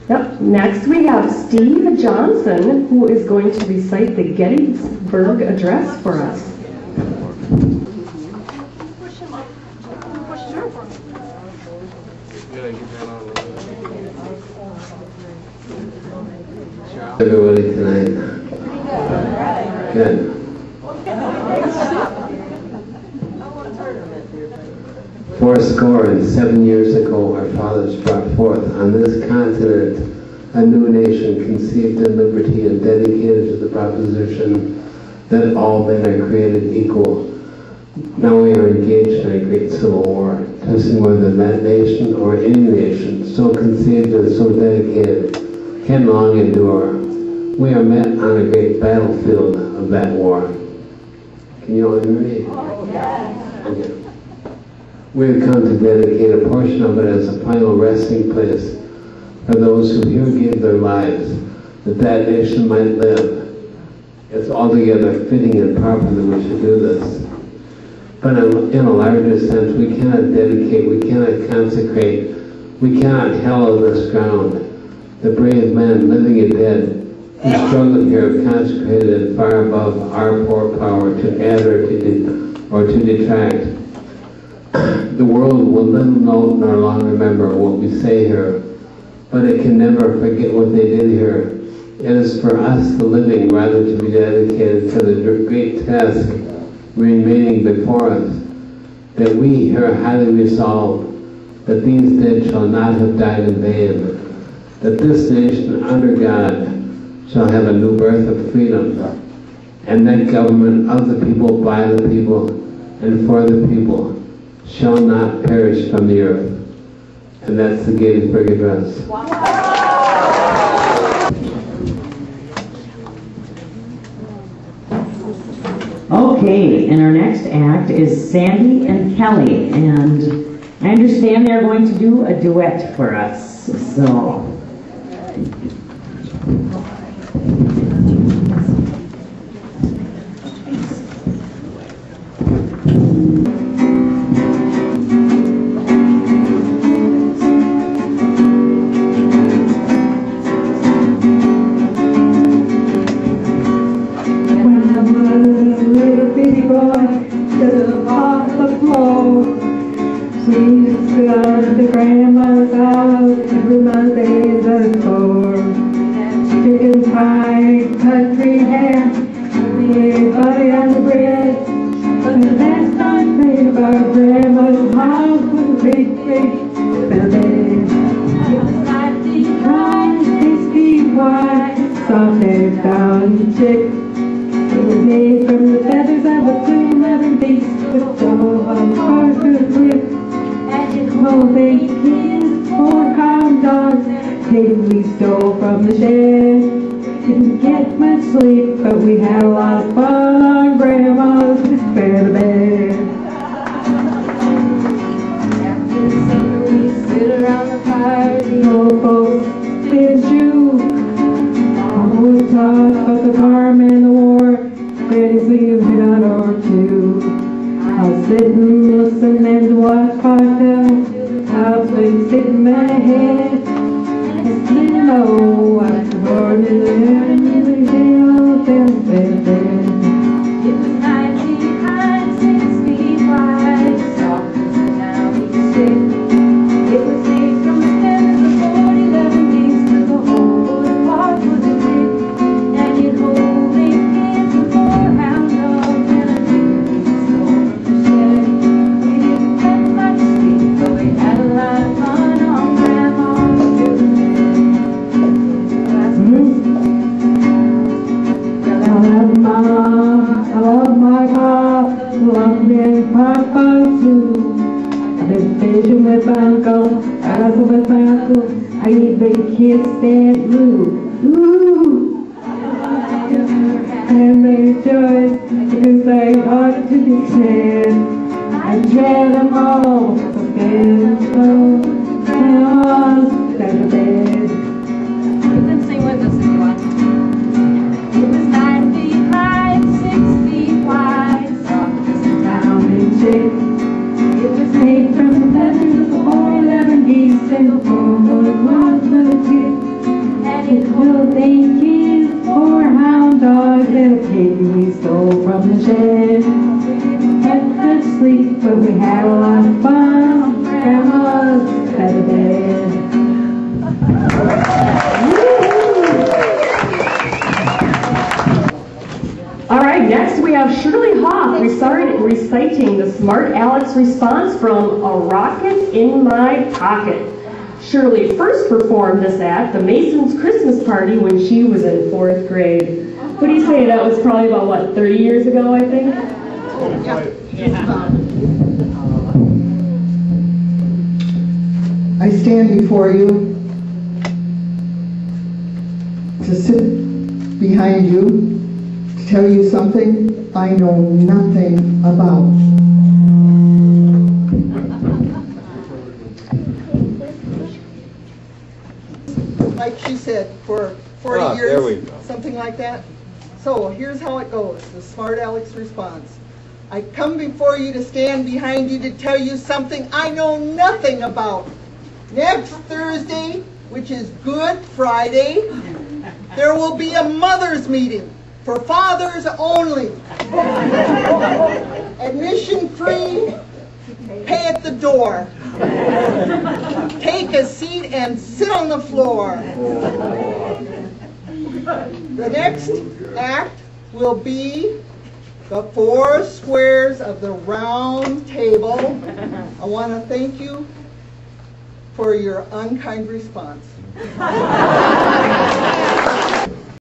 Yep. Next we have Steve Johnson, who is going to recite the Gettysburg Address for us. Everybody tonight. Good. Fourscore and 7 years ago, our fathers brought forth on this continent a new nation conceived in liberty and dedicated to the proposition that all men are created equal. Now we are engaged in a great civil war, testing whether that nation or any nation so conceived and so dedicated can long endure. We are met on a great battlefield of that war. Can you all hear me? Oh, yeah. Okay. We have come to dedicate a portion of it as a final resting place for those who here gave their lives, that that nation might live. It's altogether fitting and proper that we should do this. But in a larger sense, we cannot dedicate, we cannot consecrate, we cannot hallow this ground. The brave men, living and dead, who struggled here, consecrated it far above our poor power to add or to detract. The world will little know nor long remember what we say here, but it can never forget what they did here. It is for us, the living, rather to be dedicated to the great task remaining before us, that we here highly resolve that these dead shall not have died in vain, that this nation under God shall have a new birth of freedom, and that government of the people, by the people, and for the people shall not perish from the earth. And that's the Gettysburg Address. Okay, and our next act is Sandy and Kelly, and I understand they're going to do a duet for us, so. The grandma's house every Monday the store. Chicken pie, country ham, everybody on the bread. But the last I made about grandma's house was a big building. It was 95, 60 wide, soft and down chick. It was made from the feathers of a blue leather beast with double of cars to the whip. They kids, 4 hound dogs, pig we stole from the shed. Didn't get much sleep, but we had a lot of fun on Grandma's spare bed. After supper we sit around the fire, the old folks did chew. Always talk about the farm and the war, Granny singing a hymn or two. I'll sit and listen and watch cocktails. I've been sitting my head, and you know I was born in the air and you hill, bed. It was 90 high, 6 feet wide, soft as an alley stick. It was made from the feathers of 47 geese, till the whole wood part was a wick, and you'd hold 8 kids and 4 hound dogs and a chicken we stole from the shed. We didn't get much sleep, but we had a lot of fun on Grandma's pyramid. Well, I love Mama, I love my Pop, I love me and Papa too. I've been fishing with Uncle, wrestling with Uncle, I eat big kids stand blue. Ooh! And they rejoice because they ought to be said. I dread them all, and so down to bed. You can sing with us if you want. It was 9 feet high, 6 feet wide, soft as a pounding chick. It was made from the feathers of 4 11 geese and 4 wood was with a kid. bed. Had good sleep, but we had a lot of fun. Grandma's had a bed. All right, next we have Shirley Hoff reciting the Smart Alex response from A Rocket in My Pocket. Shirley first performed this at the Masons Christmas party when she was in 4th grade. What do you say? That was probably about, what, 30 years ago, I think? I stand before you to sit behind you to tell you something I know nothing about. Like she said, for 40 years, there we go. something like that. So here's how it goes, the Smart Alex response. I come before you to stand behind you to tell you something I know nothing about. Next Thursday, which is Good Friday, there will be a mother's meeting for fathers only. Admission free, pay at the door. Take a seat and sit on the floor. The next act will be the 4 squares of the round table. I want to thank you for your unkind response.